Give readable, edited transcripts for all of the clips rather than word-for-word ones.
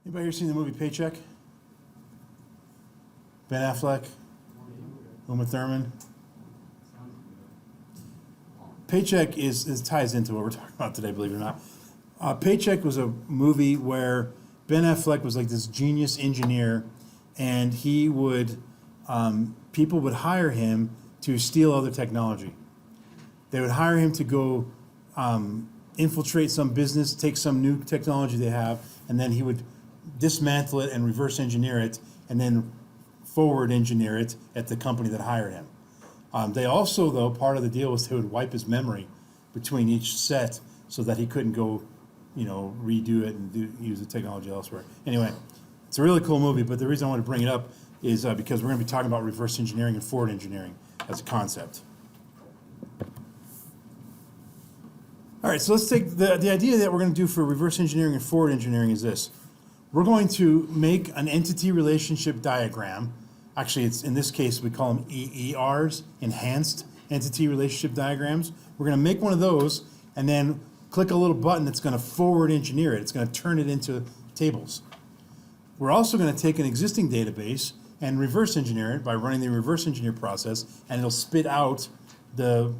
Anybody here seen the movie Paycheck? Ben Affleck, Uma Thurman. Paycheck ties into what we're talking about today, believe it or not. Paycheck was a movie where Ben Affleck was like this genius engineer, and he would people would hire him to steal other technology. They would hire him to go infiltrate some business, take some new technology they have, and then he would dismantle it and reverse engineer it, and then forward engineer it at the company that hired him. They also, though, part of the deal was they would wipe his memory between each set so that he couldn't go, redo it and use the technology elsewhere. Anyway, it's a really cool movie, but the reason I want to bring it up is because we're going to be talking about reverse engineering and forward engineering as a concept. All right, so let's take the idea that we're going to do for reverse engineering and forward engineering is this. We're going to make an entity relationship diagram. Actually, it's in this case, we call them EERs, enhanced entity relationship diagrams. We're going to make one of those and then click a little button that's going to forward engineer it. It's going to turn it into tables. We're also going to take an existing database and reverse engineer it by running the reverse engineer process, and it'll spit out the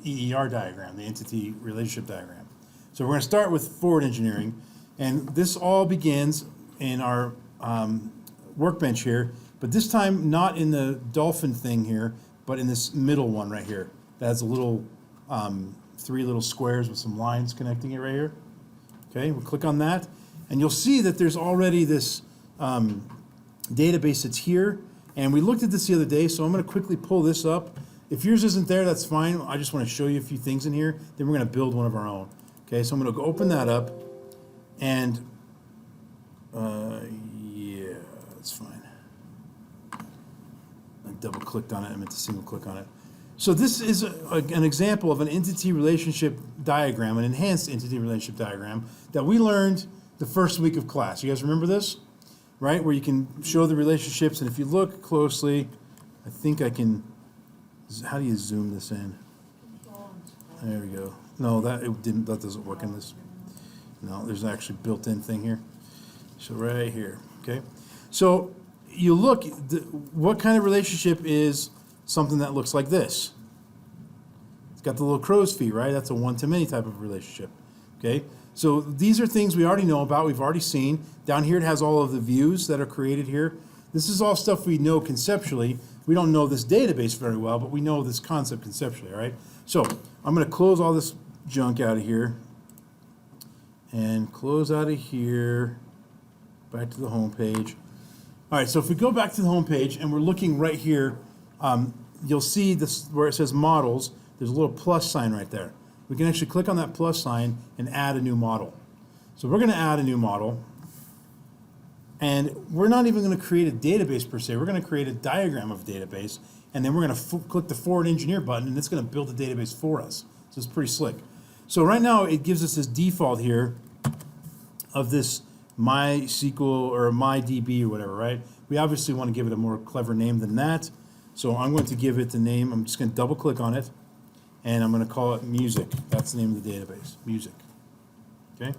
EER diagram, the entity relationship diagram. So we're going to start with forward engineering, and this all begins in our Workbench here, but this time not in the dolphin thing here, but in this middle one right here that has a little three little squares with some lines connecting it right here. Okay, we'll click on that, and you'll see that there's already this database that's here, and we looked at this the other day, so I'm going to quickly pull this up. If yours isn't there, that's fine. I just want to show you a few things in here, then we're going to build one of our own. Okay, so I'm going to open that up, and yeah, that's fine. I double-clicked on it. I meant to single-click on it. So this is an example of an entity relationship diagram, an enhanced entity relationship diagram that we learned the first week of class. You guys remember this? Right? Where you can show the relationships, and if you look closely, I think I can, how do you zoom this in? There we go. No, that doesn't work in this. No, there's an actually built-in thing here. So right here, okay? So you look, what kind of relationship is something that looks like this? It's got the little crow's feet, right? That's a one-to-many type of relationship, okay? So these are things we already know about, we've already seen. Down here it has all of the views that are created here. This is all stuff we know conceptually. We don't know this database very well, but we know this concept conceptually, all right? So I'm going to close all this junk out of here and close out of here, back to the home page. All right, so if we go back to the home page and we're looking right here, you'll see this where it says models, there's a little plus sign right there. We can actually click on that plus sign and add a new model. So we're going to add a new model, and we're not even going to create a database per se. We're going to create a diagram of a database, and then we're going to click the forward engineer button, and it's going to build a database for us. So it's pretty slick. So right now it gives us this default here of this MySQL or MyDB or whatever, right? We obviously want to give it a more clever name than that. So I'm going to give it the name, I'm just going to double click on it, and I'm going to call it music. That's the name of the database, music. Okay?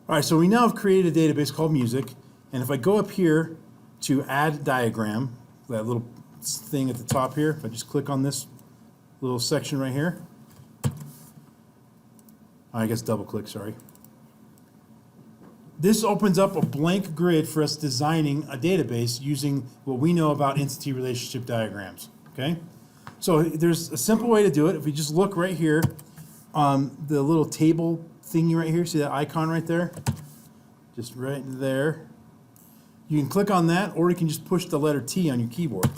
All right, so we now have created a database called music, and if I go up here to add diagram, that little thing at the top here, if I just click on this little section right here, I guess double click, sorry. This opens up a blank grid for us designing a database using what we know about entity relationship diagrams, okay? So there's a simple way to do it. If we just look right here, the little table thingy right here, see that icon right there? Just right there. You can click on that, or you can just push the letter T on your keyboard.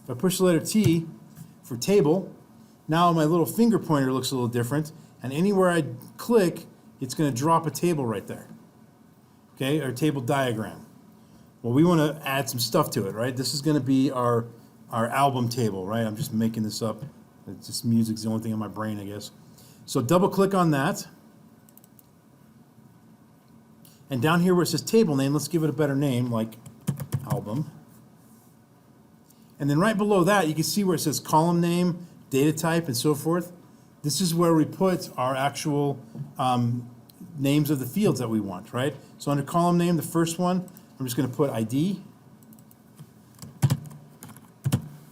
If I push the letter T for table, now my little finger pointer looks a little different, and anywhere I click, it's going to drop a table right there. Okay, our table diagram. Well, we want to add some stuff to it, right? This is going to be our album table, right? I'm just making this up. It's just music's the only thing in my brain, I guess. So double click on that. And down here where it says table name, let's give it a better name, like album. And then right below that, you can see where it says column name, data type, and so forth. This is where we put our actual names of the fields that we want, right? So under column name, the first one, I'm just going to put ID.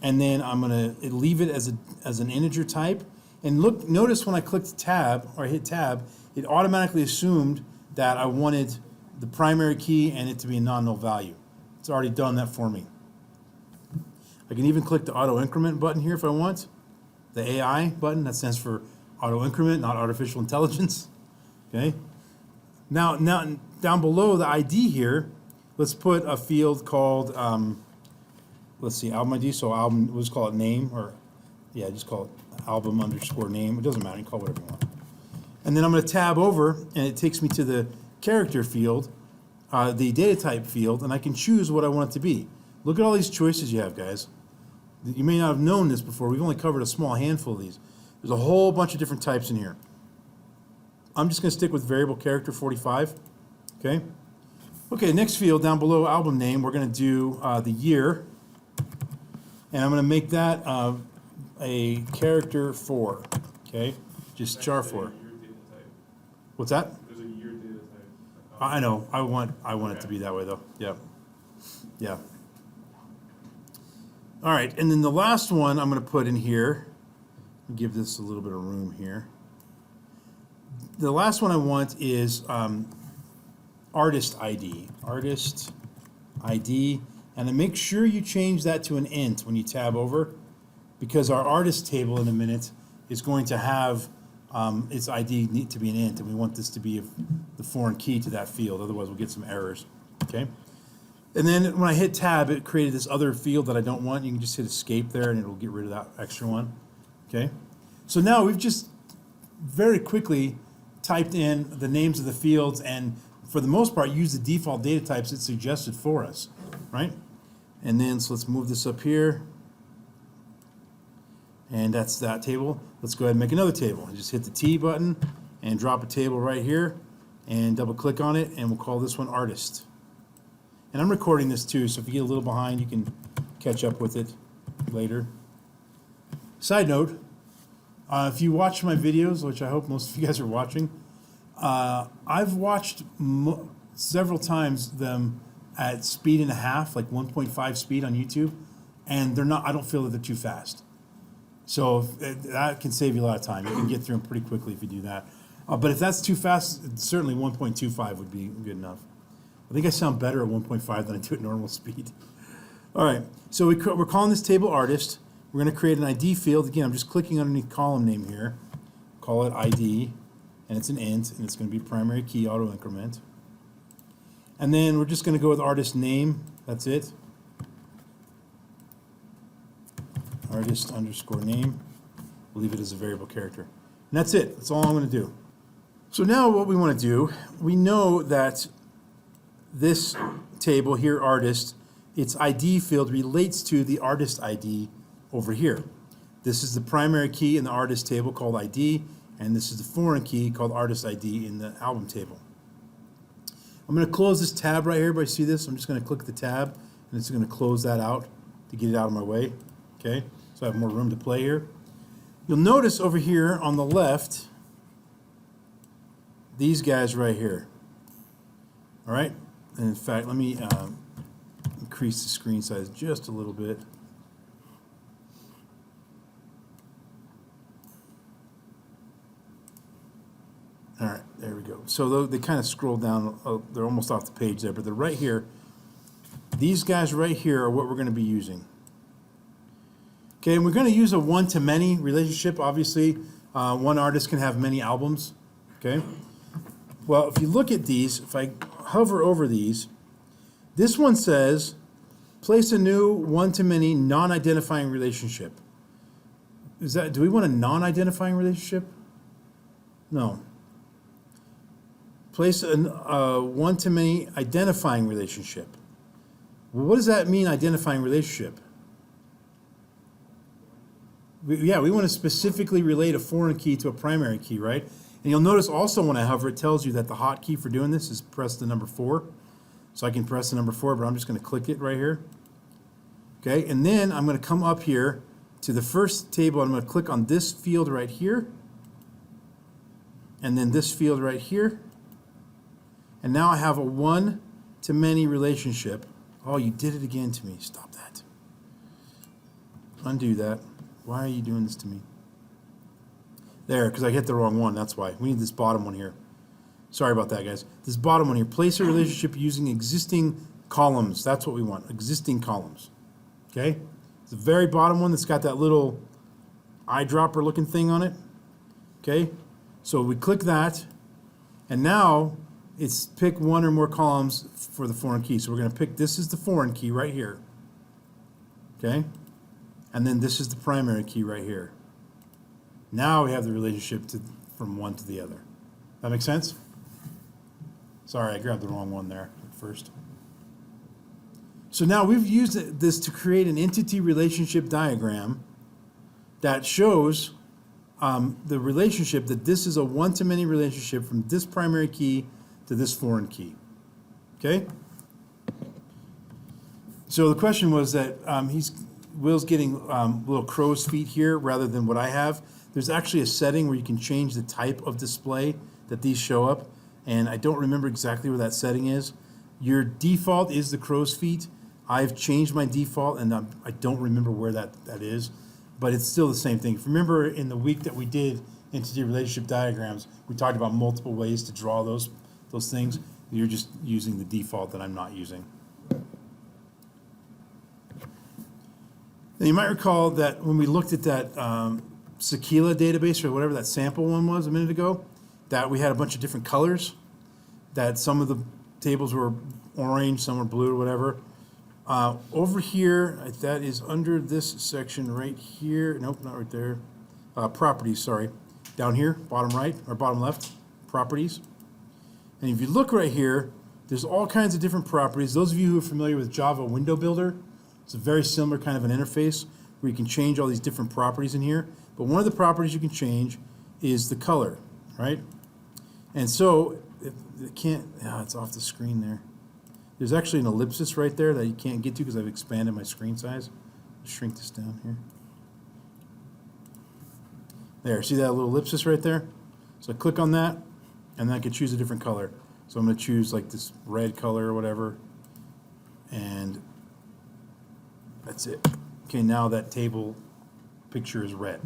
And then I'm going to leave it as an integer type. And look, notice when I clicked tab or hit tab, it automatically assumed that I wanted the primary key and it to be a non-null value. It's already done that for me. I can even click the auto increment button here if I want. The AI button, that stands for auto increment, not artificial intelligence. Okay. Now down below the ID here, let's put a field called, let's see, album ID. So album, we'll just call it name, or yeah, just call it album underscore name. It doesn't matter, you can call it whatever you want. And then I'm going to tab over, and it takes me to the character field, the data type field, and I can choose what I want it to be. Look at all these choices you have, guys. You may not have known this before. We've only covered a small handful of these. There's a whole bunch of different types in here. I'm just going to stick with variable character 45. Okay. Okay, next field down below album name, we're going to do the year. And I'm going to make that a character 4. Okay, just char 4. What's that? There's a year data type. I know. I want it to be that way though. Yeah. Yeah. All right, and then the last one I'm going to put in here, give this a little bit of room here. The last one I want is artist ID. Artist ID, and then make sure you change that to an int when you tab over, because our artist table in a minute is going to have its ID need to be an int, and we want this to be the foreign key to that field. Otherwise, we'll get some errors. Okay. And then when I hit tab, it created this other field that I don't want. You can just hit escape there, and it'll get rid of that extra one. Okay. So now we've just very quickly typed in the names of the fields, and for the most part, use the default data types it suggested for us, right? And then, so let's move this up here. And that's that table. Let's go ahead and make another table. Just hit the T button and drop a table right here and double click on it, and we'll call this one artist. And I'm recording this too, so if you get a little behind, you can catch up with it later. Side note, if you watch my videos, which I hope most of you guys are watching, I've watched several times them at speed and a half, like 1.5 speed on YouTube, and they're not, I don't feel that they're too fast. So that can save you a lot of time. You can get through them pretty quickly if you do that. But if that's too fast, certainly 1.25 would be good enough. I think I sound better at 1.5 than I do at normal speed. All right, so we're calling this table artist. We're going to create an ID field. Again, I'm just clicking underneath column name here. Call it ID, and it's an int, and it's going to be primary key auto increment. And then we're just going to go with artist name. That's it. Artist underscore name. We'll leave it as a variable character. And that's it. That's all I'm going to do. So now what we want to do, we know that this table here, artist, its ID field relates to the artist ID over here. This is the primary key in the artist table called ID, and this is the foreign key called artist ID in the album table. I'm going to close this tab right here. Everybody see this? I'm just going to click the tab, and it's going to close that out to get it out of my way. Okay, so I have more room to play here. You'll notice over here on the left, these guys right here. All right, and in fact, let me increase the screen size just a little bit. All right, there we go. So they kind of scroll down. They're almost off the page there, but they're right here. These guys right here are what we're going to be using. Okay, and we're going to use a one-to-many relationship. Obviously, one artist can have many albums. Okay. Well, if you look at these, if I hover over these, this one says, place a new one-to-many non-identifying relationship. Do we want a non-identifying relationship? No. Place a one-to-many identifying relationship. Well, what does that mean, identifying relationship? We want to specifically relate a foreign key to a primary key, right? And you'll notice also when I hover, it tells you that the hotkey for doing this is press the number 4. So I can press the number 4, but I'm just going to click it right here. Okay, and then I'm going to come up here to the first table. I'm going to click on this field right here. And then this field right here. And now I have a one-to-many relationship. Oh, you did it again to me. Stop that. Undo that. Why are you doing this to me? There, because I hit the wrong one. That's why. We need this bottom one here. Sorry about that, guys. This bottom one here. Place a relationship using existing columns. That's what we want. Existing columns. Okay? It's the very bottom one that's got that little eyedropper looking thing on it. Okay? So we click that. And now it's pick one or more columns for the foreign key. So we're going to pick, this is the foreign key right here. Okay? And then this is the primary key right here. Now we have the relationship from one to the other. That make sense? Sorry, I grabbed the wrong one there at first. So now we've used this to create an entity relationship diagram that shows the relationship that this is a one-to-many relationship from this primary key to this foreign key. Okay? So the question was that Will's getting little crow's feet here rather than what I have. There's actually a setting where you can change the type of display that these show up, and I don't remember exactly where that setting is. Your default is the crow's feet. I've changed my default, and I don't remember where that is, but it's still the same thing. If you remember in the week that we did entity relationship diagrams, we talked about multiple ways to draw those things. You're just using the default that I'm not using. Now you might recall that when we looked at that Sequila database, or whatever that sample one was a minute ago, that we had a bunch of different colors, that some of the tables were orange, some were blue, or whatever. Over here, that is under this section right here. Nope, not right there. Properties, sorry. Down here, bottom right, or bottom left, properties. And if you look right here, there's all kinds of different properties. Those of you who are familiar with Java Window Builder, it's a very similar kind of an interface where you can change all these different properties in here. But one of the properties you can change is the color, right? And so, it's off the screen there. There's actually an ellipsis right there that you can't get to because I've expanded my screen size. Shrink this down here. There, see that little ellipsis right there? So I click on that, and then I can choose a different color. So I'm going to choose like this red color or whatever, and that's it. Okay, now that table picture is red.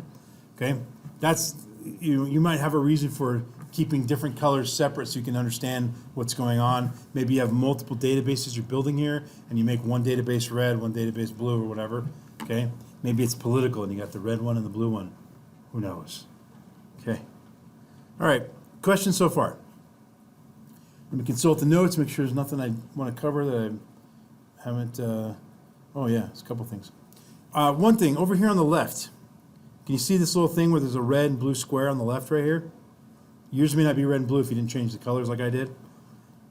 Okay, that's, you might have a reason for keeping different colors separate so you can understand what's going on. Maybe you have multiple databases you're building here, and you make one database red, one database blue, or whatever. Okay, maybe it's political, and you got the red one and the blue one. Who knows? Okay. All right. Questions so far? Let me consult the notes, make sure there's nothing I want to cover that I haven't. Oh yeah, it's a couple things. One thing over here on the left. Can you see this little thing where there's a red and blue square on the left right here? Yours may not be red and blue if you didn't change the colors like I did.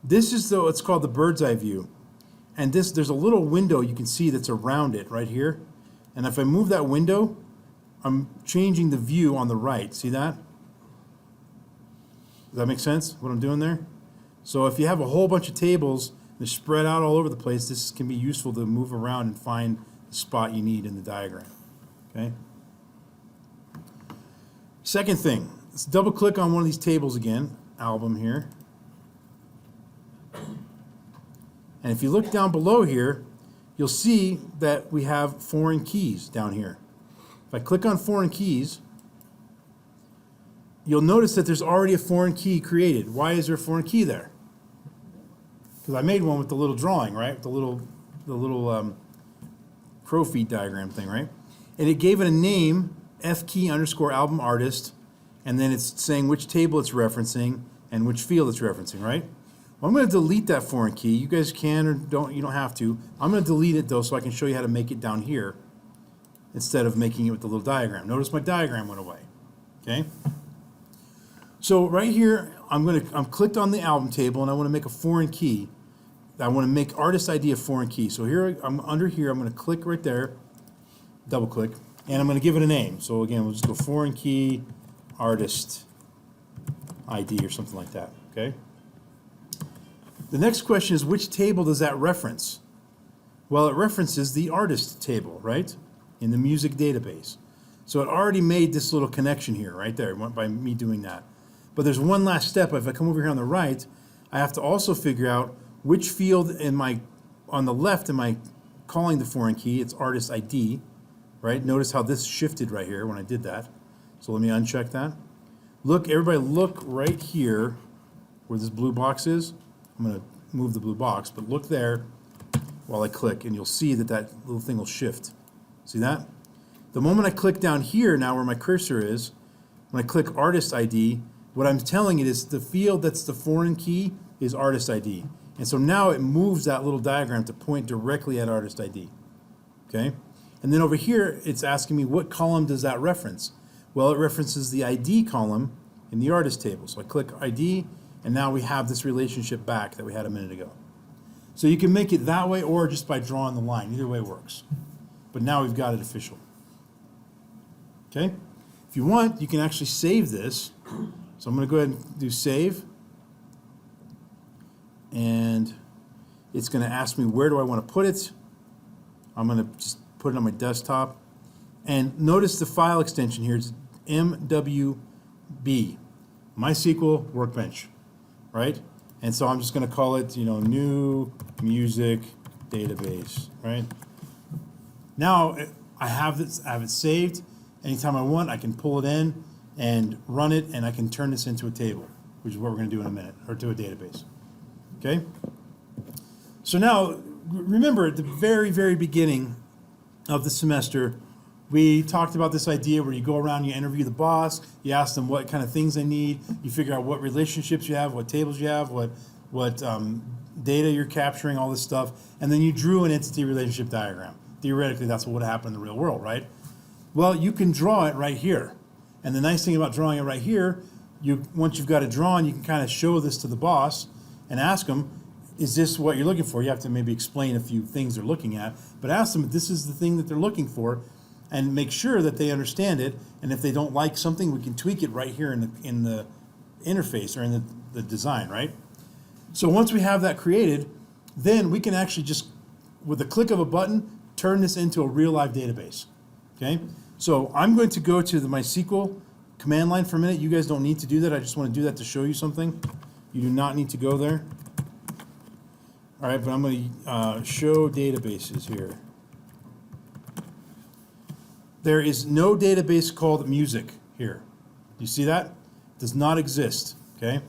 This is it's called the bird's eye view. And there's a little window you can see that's around it right here. And if I move that window, I'm changing the view on the right. See that? Does that make sense, what I'm doing there? So if you have a whole bunch of tables, they're spread out all over the place, this can be useful to move around and find the spot you need in the diagram. Okay? Second thing, let's double click on one of these tables again, album here. And if you look down below here, you'll see that we have foreign keys down here. If I click on foreign keys, you'll notice that there's already a foreign key created. Why is there a foreign key there? Because I made one with the little drawing, right? The little crow feet diagram thing, right? And it gave it a name, fkey_album artist, and then it's saying which table it's referencing and which field it's referencing, right? Well, I'm going to delete that foreign key. You guys can or don't, you don't have to. I'm going to delete it though so I can show you how to make it down here instead of making it with the little diagram. Notice my diagram went away, okay? So right here, I'm clicked on the album table and I want to make a foreign key. I want to make artist ID a foreign key. So here, under here, I'm going to click right there, double click, and I'm going to give it a name. So again, we'll just go foreign key artist ID or something like that, okay? The next question is, which table does that reference? Well, it references the artist table, right? In the music database. So it already made this little connection here, right there, by me doing that. But there's one last step. If I come over here on the right, I have to also figure out which field on the left am I calling the foreign key. It's artist ID, right? Notice how this shifted right here when I did that. So let me uncheck that. Look, everybody look right here where this blue box is. I'm going to move the blue box, but look there while I click, and you'll see that that little thing will shift. See that? The moment I click down here now where my cursor is, when I click artist ID, what I'm telling it is the field that's the foreign key is artist ID. And so now it moves that little diagram to point directly at artist ID. Okay? And then over here, it's asking me what column does that reference? Well, it references the ID column in the artist table. So I click ID, and now we have this relationship back that we had a minute ago. So you can make it that way or just by drawing the line. Either way works. But now we've got it official. Okay? If you want, you can actually save this. So I'm going to go ahead and do save. And it's going to ask me where do I want to put it. I'm going to just put it on my desktop. And notice the file extension here is MWB, MySQL Workbench, right? And so I'm just going to call it, new music database, right? Now I have it saved. Anytime I want, I can pull it in and run it, and I can turn this into a table, which is what we're going to do in a minute, or to a database. Okay? So now, remember at the very, very beginning of the semester, we talked about this idea where you go around, you interview the boss, you ask them what kind of things they need, you figure out what relationships you have, what tables you have, what data you're capturing, all this stuff, and then you drew an entity relationship diagram. Theoretically, that's what would happen in the real world, right? Well, you can draw it right here. And the nice thing about drawing it right here, once you've got it drawn, you can kind of show this to the boss and ask them, is this what you're looking for? You have to maybe explain a few things they're looking at, but ask them if this is the thing that they're looking for, and make sure that they understand it. And if they don't like something, we can tweak it right here in the interface or in the design, right? So once we have that created, then we can actually just, with a click of a button, turn this into a real live database. Okay? So I'm going to go to the MySQL command line for a minute. You guys don't need to do that. I just want to do that to show you something. You do not need to go there. All right, but I'm going to show databases here. There is no database called music here. You see that? It does not exist, okay?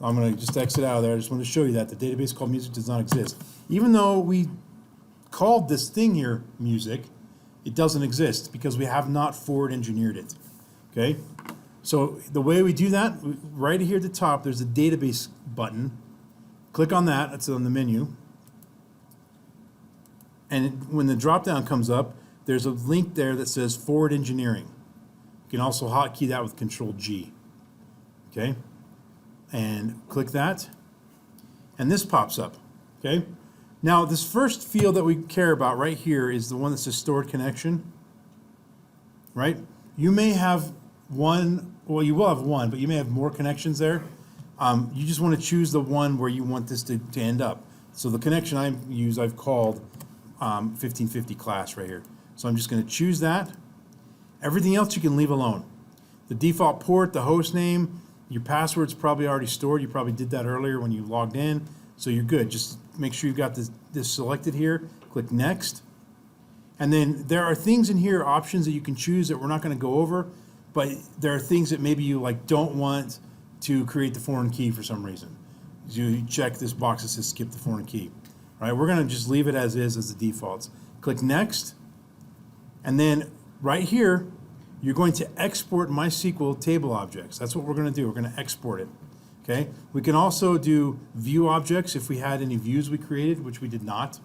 I'm going to just exit out of there. I just want to show you that. The database called music does not exist. Even though we called this thing here music, it doesn't exist because we have not forward engineered it, okay? So the way we do that, right here at the top, there's a database button. Click on that. It's on the menu. And when the drop-down comes up, there's a link there that says forward engineering. You can also hotkey that with Control-G. Okay? And click that. And this pops up. Okay? Now, this first field that we care about right here is the one that says stored connection. Right? You may have one, well, you will have one, but you may have more connections there. You just want to choose the one where you want this to end up. So the connection I've called 1550 class right here. So I'm just going to choose that. Everything else you can leave alone. The default port, the host name, your password's probably already stored. You probably did that earlier when you logged in. So you're good. Just make sure you've got this selected here. Click next. And then there are things in here, options that you can choose that we're not going to go over, but there are things that maybe you don't want to create the foreign key for some reason. You check this box that says skip the foreign key. All right, we're going to just leave it as is as the defaults. Click next. And then right here, you're going to export MySQL table objects. That's what we're going to do. We're going to export it. Okay? We can also do view objects if we had any views we created, which we did not.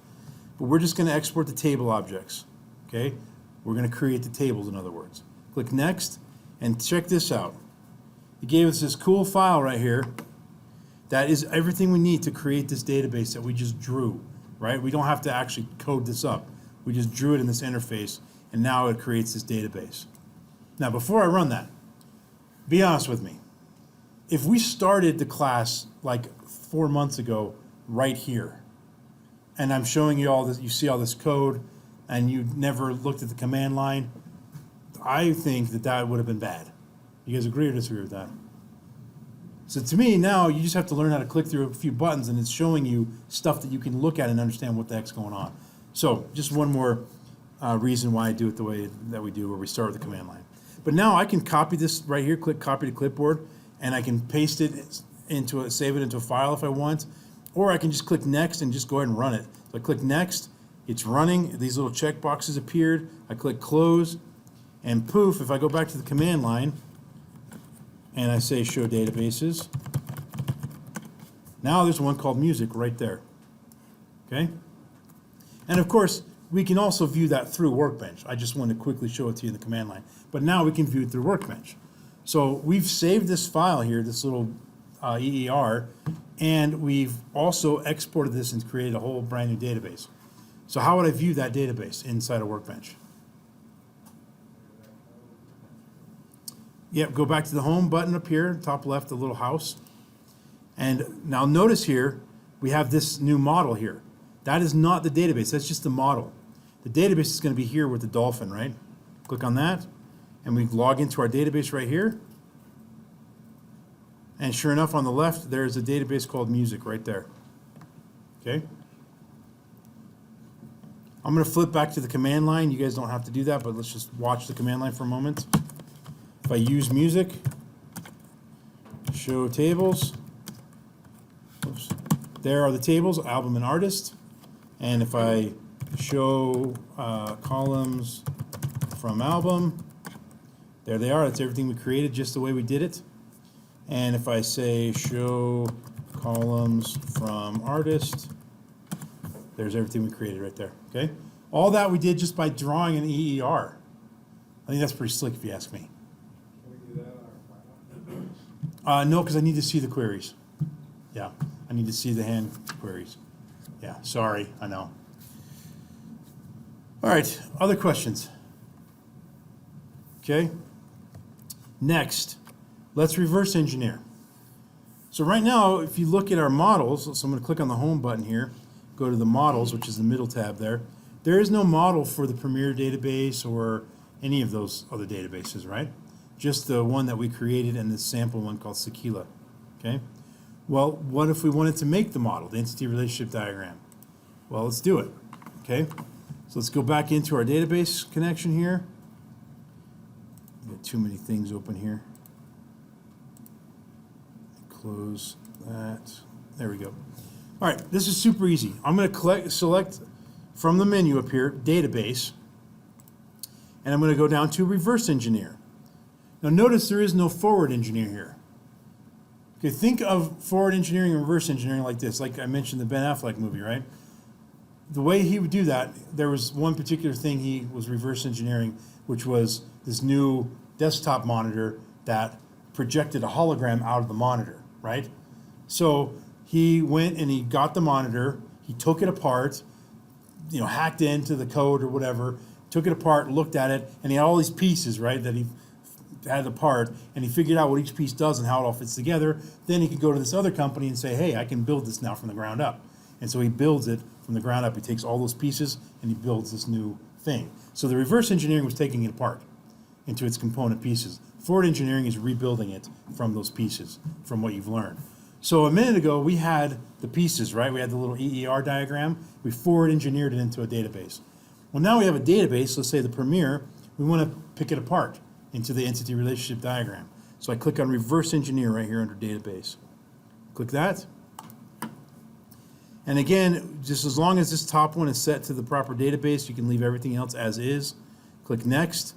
But we're just going to export the table objects. Okay? We're going to create the tables, in other words. Click next, and check this out. It gave us this cool file right here. That is everything we need to create this database that we just drew. Right? We don't have to actually code this up. We just drew it in this interface, and now it creates this database. Now, before I run that, be honest with me. If we started the class like 4 months ago right here, and I'm showing you all this, you see all this code, and you never looked at the command line, I think that would have been bad. You guys agree or disagree with that? So to me, now you just have to learn how to click through a few buttons and it's showing you stuff that you can look at and understand what the heck's going on. So just one more reason why I do it the way that we do, where we start with the command line. But now I can copy this right here, click copy to clipboard, and I can paste it into save it into a file if I want, or I can just click next and just go ahead and run it. So I click next, it's running, these little check boxes appeared, I click close, and poof, if I go back to the command line, and I say show databases, now there's one called music right there, okay? And of course, we can also view that through Workbench. I just want to quickly show it to you in the command line. But now we can view it through Workbench. So we've saved this file here, this little EER, and we've also exported this and created a whole brand new database. So how would I view that database inside of Workbench? Yep, go back to the home button up here, top left, the little house. And now notice here, we have this new model here. That is not the database, that's just the model. The database is going to be here with the dolphin, right? Click on that, and we log into our database right here. And sure enough, on the left, there's a database called music right there. Okay? I'm going to flip back to the command line. You guys don't have to do that, but let's just watch the command line for a moment. If I use music, show tables, oops, there are the tables, album and artist. And if I show columns from album, there they are. That's everything we created just the way we did it. And if I say show columns from artist, there's everything we created right there, okay? All that we did just by drawing an EER. I think that's pretty slick if you ask me. Can we do that on our file? No, because I need to see the queries. Yeah, I need to see the hand queries. Yeah, sorry, I know. All right, other questions? Okay. Next, let's reverse engineer. So right now, if you look at our models, so I'm going to click on the home button here, go to the models, which is the middle tab there. There is no model for the Premier database or any of those other databases, right? Just the one that we created and this sample one called Sequila, okay? Well, what if we wanted to make the model, the entity relationship diagram? Well, let's do it, okay? So let's go back into our database connection here. Got too many things open here. Close that. There we go. All right, this is super easy. I'm going to select from the menu up here, database, and I'm going to go down to reverse engineer. Now notice there is no forward engineer here. Okay, think of forward engineering and reverse engineering like this, like I mentioned the Ben Affleck movie, right? The way he would do that, there was one particular thing he was reverse engineering, which was this new desktop monitor that projected a hologram out of the monitor, right? So he went and he got the monitor, he took it apart, you know, hacked into the code or whatever, took it apart, looked at it, and he had all these pieces, right, that he had apart, and he figured out what each piece does and how it all fits together. Then he could go to this other company and say, hey, I can build this now from the ground up. And so he builds it from the ground up. He takes all those pieces and he builds this new thing. So the reverse engineering was taking it apart into its component pieces. Forward engineering is rebuilding it from those pieces, from what you've learned. So a minute ago, we had the pieces, right? We had the little EER diagram. We forward engineered it into a database. Well, now we have a database, let's say the Premier. We want to pick it apart into the entity relationship diagram. So I click on reverse engineer right here under database. Click that. And again, just as long as this top one is set to the proper database, you can leave everything else as is. Click next.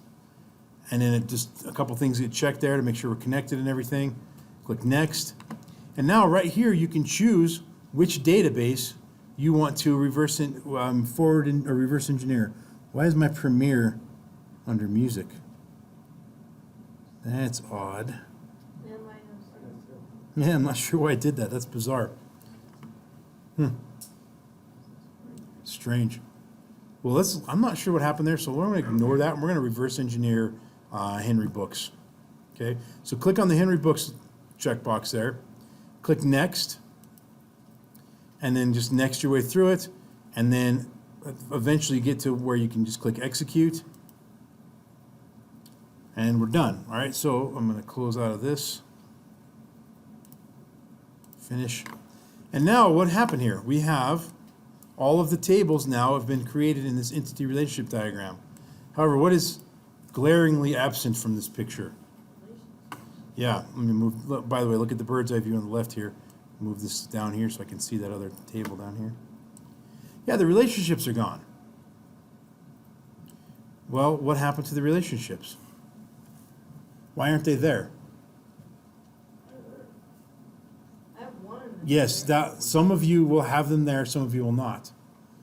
And then just a couple things get checked there to make sure we're connected and everything. Click next. And now right here, you can choose which database you want to forward or reverse engineer. Why is my Premiere under music? That's odd. Yeah, I'm not sure why I did that. That's bizarre. Strange. Well, I'm not sure what happened there, so we're going to ignore that, and we're going to reverse engineer Henry Books. Okay, so click on the Henry Books checkbox there. Click next, and then just next your way through it, and then eventually get to where you can just click execute, and we're done. All right, so I'm going to close out of this. Finish. And now what happened here? We have all of the tables now have been created in this entity relationship diagram. However, what is glaringly absent from this picture? Yeah, let me move, by the way, look at the bird's eye view on the left here. Move this down here so I can see that other table down here. Yeah, the relationships are gone. Well, what happened to the relationships? Why aren't they there? I have one. Yes, that some of you will have them there, some of you will not.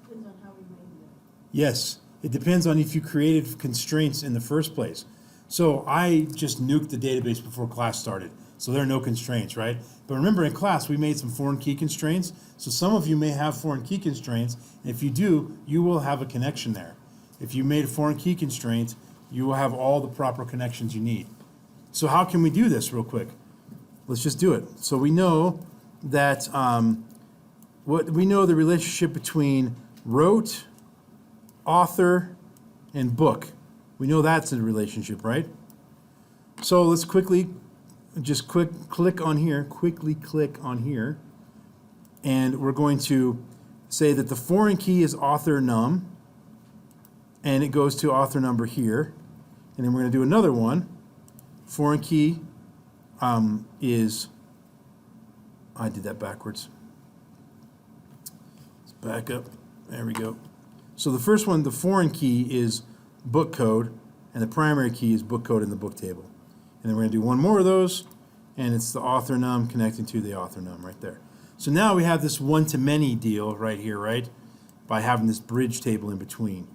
Depends on how we made them. Yes, it depends on if you created constraints in the first place. So I just nuked the database before class started, so there are no constraints, right? But remember in class we made some foreign key constraints, so some of you may have foreign key constraints, and if you do, you will have a connection there. If you made a foreign key constraint, you will have all the proper connections you need. So how can we do this real quick? Let's just do it. So we know that we know the relationship between wrote, author, and book. We know that's a relationship, right? So let's quickly click on here, and we're going to say that the foreign key is author num, and it goes to author number here, and then we're going to do another one. Foreign key is, I did that backwards. Let's back up. There we go. So the first one, the foreign key is book code, and the primary key is book code in the book table. And then we're going to do one more of those, and it's the author num connecting to the author num right there. So now we have this one-to-many deal right here, right? By having this bridge table in between.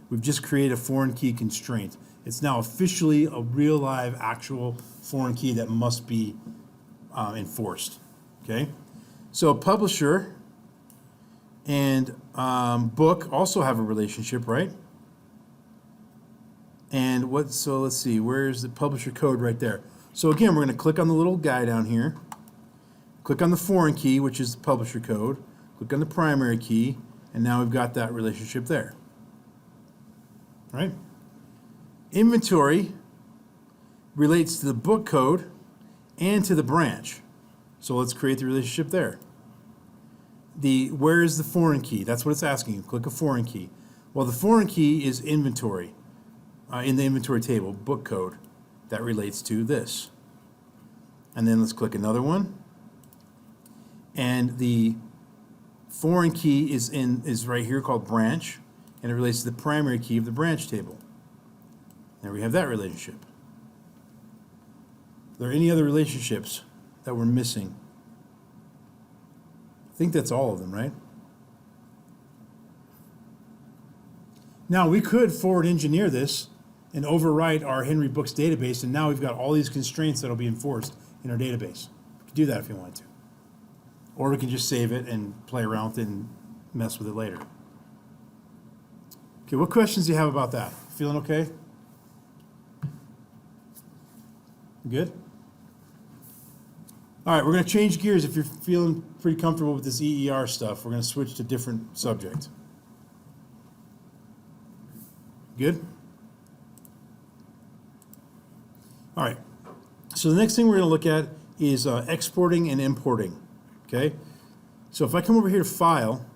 We've just created a foreign key constraint. It's now officially a real live actual foreign key that must be enforced, okay? So publisher and book also have a relationship, right? And so let's see, where's the publisher code right there? So again, we're going to click on the little guy down here, click on the foreign key, which is the publisher code, click on the primary key, and now we've got that relationship there. All right? Inventory relates to the book code and to the branch. So let's create the relationship there. Where is the foreign key? That's what it's asking you. Click a foreign key. Well, the foreign key is inventory. In the inventory table, book code, that relates to this. And then let's click another one. And the foreign key is right here called branch, and it relates to the primary key of the branch table. There we have that relationship. Are there any other relationships that we're missing? I think that's all of them, right? Now we could forward engineer this and overwrite our Henry Books database, and now we've got all these constraints that'll be enforced in our database. We could do that if you wanted to. Or we can just save it and play around with it and mess with it later. Okay, what questions do you have about that? Feeling okay? Good? All right, we're going to change gears. If you're feeling pretty comfortable with this EER stuff, we're going to switch to a different subject. Good? All right, so the next thing we're going to look at is exporting and importing, okay? So if I come over here to File,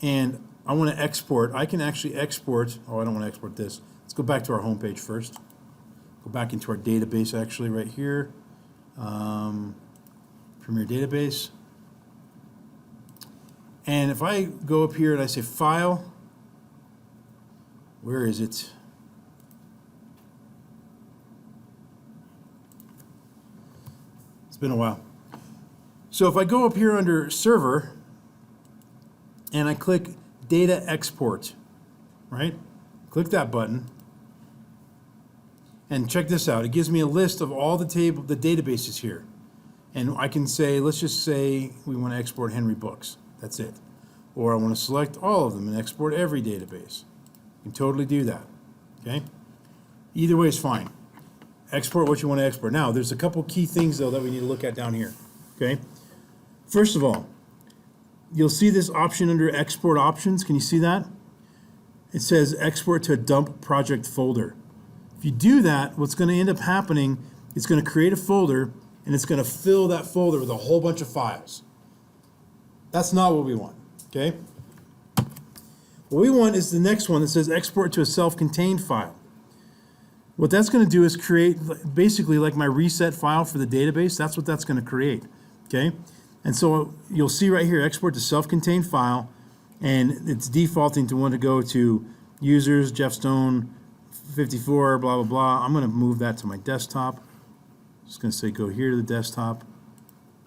and I want to export, I can actually export, I don't want to export this. Let's go back to our home page first. Go back into our database actually right here. Premier Database. And if I go up here and I say File, where is it? It's been a while. So if I go up here under Server and I click Data Export, right? Click that button. And check this out. It gives me a list of all the databases here. And I can say, let's just say we want to export Henry Books. That's it. Or I want to select all of them and export every database. You can totally do that. Okay? Either way is fine. Export what you want to export. Now, there's a couple key things, though, that we need to look at down here. Okay? First of all, you'll see this option under Export Options. Can you see that? It says Export to a Dump Project folder. If you do that, what's going to end up happening, it's going to create a folder, and it's going to fill that folder with a whole bunch of files. That's not what we want, okay? What we want is the next one that says export to a self-contained file. What that's going to do is create basically like my reset file for the database. That's what that's going to create, okay? And so you'll see right here, export to self-contained file, and it's defaulting to want to go to users, Jeff Stone, 54, blah, blah, blah. I'm going to move that to my desktop. Just going to say go here to the desktop,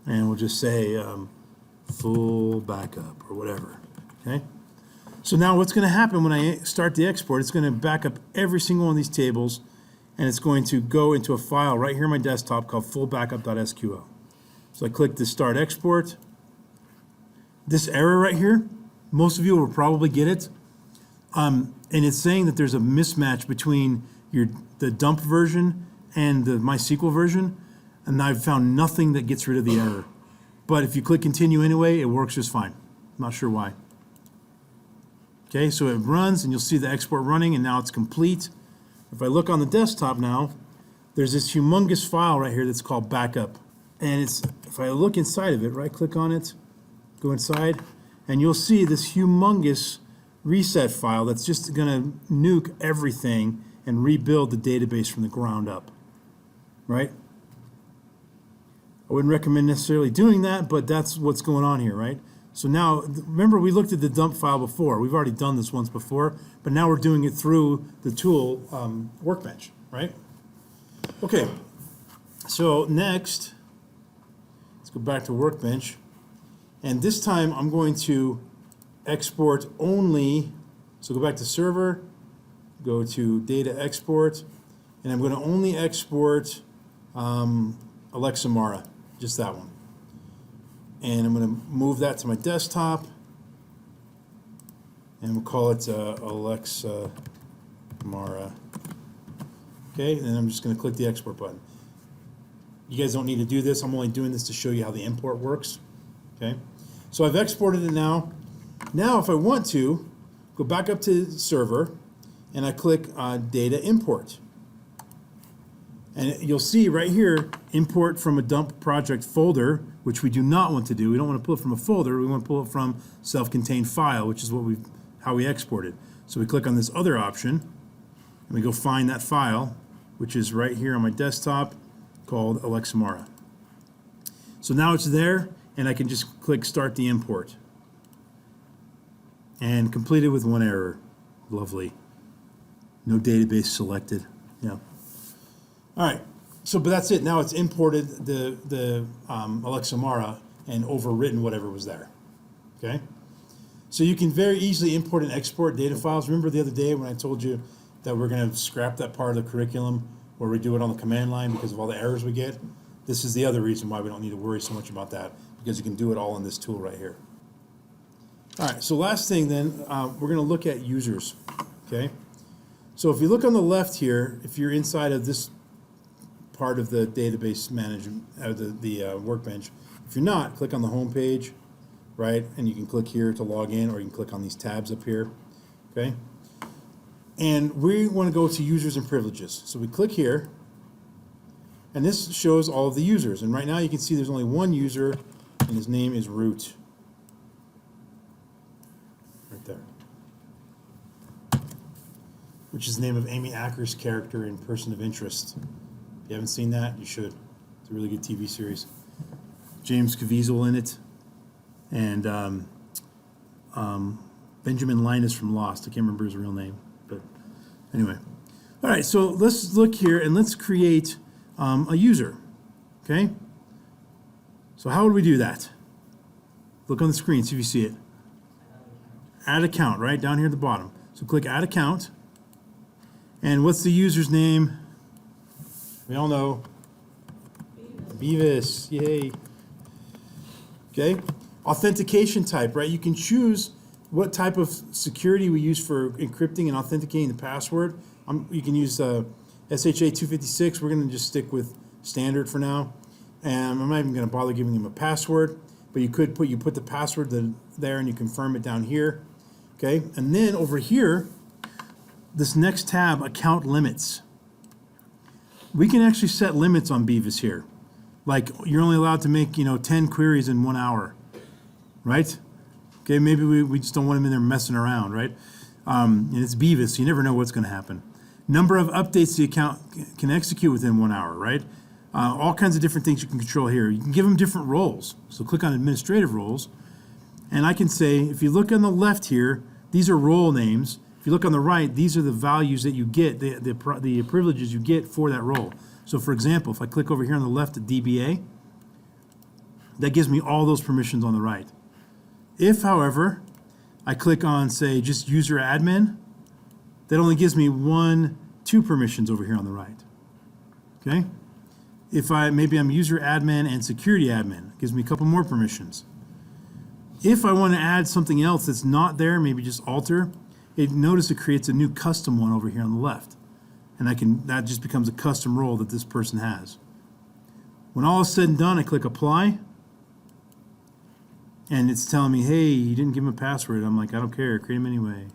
and we'll just say full backup or whatever, okay? So now what's going to happen when I start the export, it's going to back up every single one of these tables, and it's going to go into a file right here on my desktop called fullbackup.sql. So I click the start export. This error right here, most of you will probably get it. And it's saying that there's a mismatch between the dump version and the MySQL version, and I've found nothing that gets rid of the error. But if you click continue anyway, it works just fine. I'm not sure why. Okay, so it runs, and you'll see the export running, and now it's complete. If I look on the desktop now, there's this humongous file right here that's called backup. And if I look inside of it, right-click on it, go inside, and you'll see this humongous reset file that's just going to nuke everything and rebuild the database from the ground up, right? I wouldn't recommend necessarily doing that, but that's what's going on here, right? So now, remember we looked at the dump file before. We've already done this once before, but now we're doing it through the tool Workbench, right? Okay, so next, let's go back to Workbench. And this time I'm going to export only, so go back to server, go to data export, and I'm going to only export Alexa Mara, just that one. And I'm going to move that to my desktop, and we'll call it Alexa Mara. Okay, and then I'm just going to click the export button. You guys don't need to do this. I'm only doing this to show you how the import works. Okay, so I've exported it now. Now, if I want to, go back up to server, and I click data import. And you'll see right here, import from a dump project folder, which we do not want to do. We don't want to pull it from a folder. We want to pull it from self-contained file, which is how we export it. So we click on this other option, and we go find that file, which is right here on my desktop, called Alexa Mara. So now it's there, and I can just click start the import. And completed with one error. Lovely. No database selected. Yeah. All right, but that's it. Now it's imported the Alexa Mara and overwritten whatever was there, okay? So you can very easily import and export data files. Remember the other day when I told you that we're gonna scrap that part of the curriculum where we do it on the command line because of all the errors we get? This is the other reason why we don't need to worry so much about that, because you can do it all in this tool right here. All right, so last thing then, we're gonna look at users, okay? So if you look on the left here, if you're inside of this part of the database management, the Workbench. If you're not, click on the home page, right? And you can click here to log in, or you can click on these tabs up here, okay? And we want to go to users and privileges. So we click here, and this shows all of the users. And right now you can see there's only one user, and his name is Root. Right there. Which is the name of Amy Acker's character in Person of Interest. If you haven't seen that, you should. It's a really good TV series. James Caviezel in it, and Benjamin Linus from Lost. I can't remember his real name, but anyway. All right, so let's look here and let's create a user, okay? So how would we do that? Look on the screen, see if you see it. Add account, right down here at the bottom. So click add account, and what's the user's name? We all know. Beavis, yay. Okay, authentication type, right? You can choose what type of security we use for encrypting and authenticating the password. You can use SHA-256. We're going to just stick with standard for now. And I'm not even going to bother giving them a password, but you could put the password there and you confirm it down here. Okay, and then over here, this next tab, account limits. We can actually set limits on Beavis here. Like, you're only allowed to make, 10 queries in 1 hour, right? Okay, maybe we just don't want them in there messing around, right? And it's Beavis, so you never know what's going to happen. Number of updates the account can execute within 1 hour, right? All kinds of different things you can control here. You can give them different roles. So click on administrative roles, and I can say, if you look on the left here, these are role names. If you look on the right, these are the values that you get, the privileges you get for that role. So for example, if I click over here on the left at DBA, that gives me all those permissions on the right. If, however, I click on, say, just user admin, that only gives me 2 permissions over here on the right. Okay? If maybe I'm user admin and security admin, it gives me a couple more permissions. If I want to add something else that's not there, maybe just alter, notice it creates a new custom one over here on the left. And that just becomes a custom role that this person has. When all is said and done, I click apply. And it's telling me, hey, you didn't give him a password. I'm like, I don't care, create him anyway.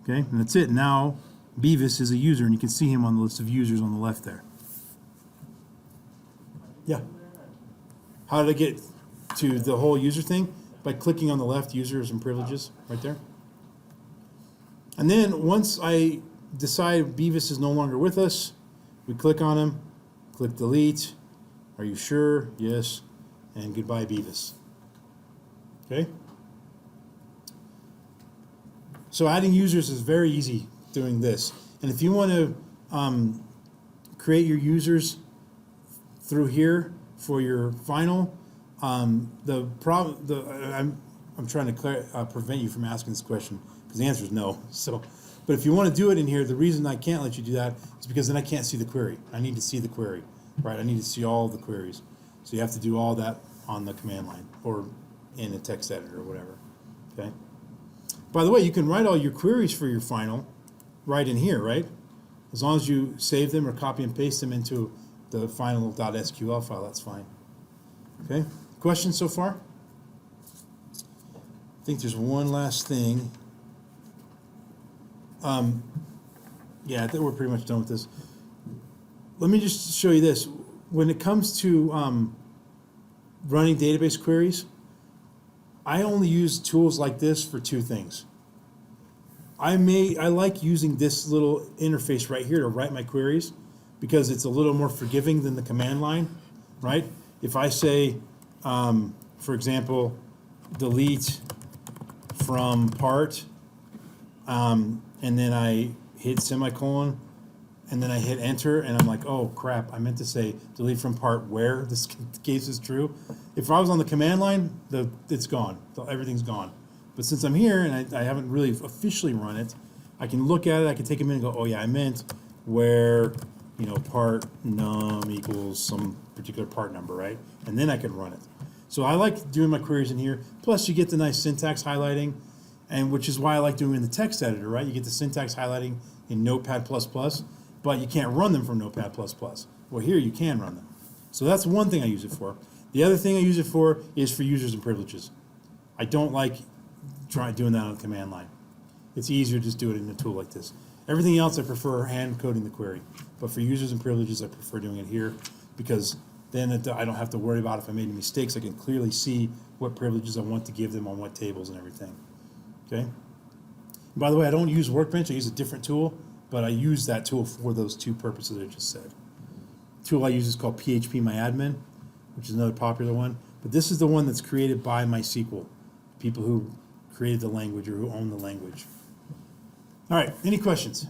Okay, and that's it. Now, Beavis is a user, and you can see him on the list of users on the left there. Yeah. How did I get to the whole user thing? By clicking on the left, users and privileges, right there. And then once I decide Beavis is no longer with us, we click on him, click delete. Are you sure? Yes. And goodbye, Beavis. Okay? So adding users is very easy doing this. And if you want to create your users through here for your final, I'm trying to prevent you from asking this question because the answer is no. So, but if you want to do it in here, the reason I can't let you do that is because then I can't see the query. I need to see the query, right? I need to see all the queries. So you have to do all that on the command line or in a text editor or whatever. Okay. By the way, you can write all your queries for your final right in here, right? As long as you save them or copy and paste them into the final.sql file, that's fine. Okay. Questions so far? I think there's one last thing. Yeah, I think we're pretty much done with this. Let me just show you this. When it comes to running database queries, I only use tools like this for 2 things. I like using this little interface right here to write my queries because it's a little more forgiving than the command line, right? If I say, for example, delete from part, and then I hit semicolon, and then I hit enter, and I'm like, oh crap, I meant to say delete from part where this case is true. If I was on the command line, it's gone. Everything's gone. But since I'm here and I haven't really officially run it, I can look at it, I can take a minute and go, oh yeah, I meant where, part num equals some particular part number, right? And then I can run it. So I like doing my queries in here. Plus you get the nice syntax highlighting, and which is why I like doing the text editor, right? You get the syntax highlighting in Notepad++, but you can't run them from Notepad++. Well, here you can run them. So that's one thing I use it for. The other thing I use it for is for users and privileges. I don't like doing that on the command line. It's easier to just do it in a tool like this. Everything else I prefer hand coding the query. But for users and privileges, I prefer doing it here because then I don't have to worry about if I made any mistakes. I can clearly see what privileges I want to give them on what tables and everything. Okay? And by the way, I don't use Workbench. I use a different tool, but I use that tool for those 2 purposes I just said. The tool I use is called PHP-MyAdmin, which is another popular one. But this is the one that's created by MySQL, people who created the language or who own the language. All right, any questions?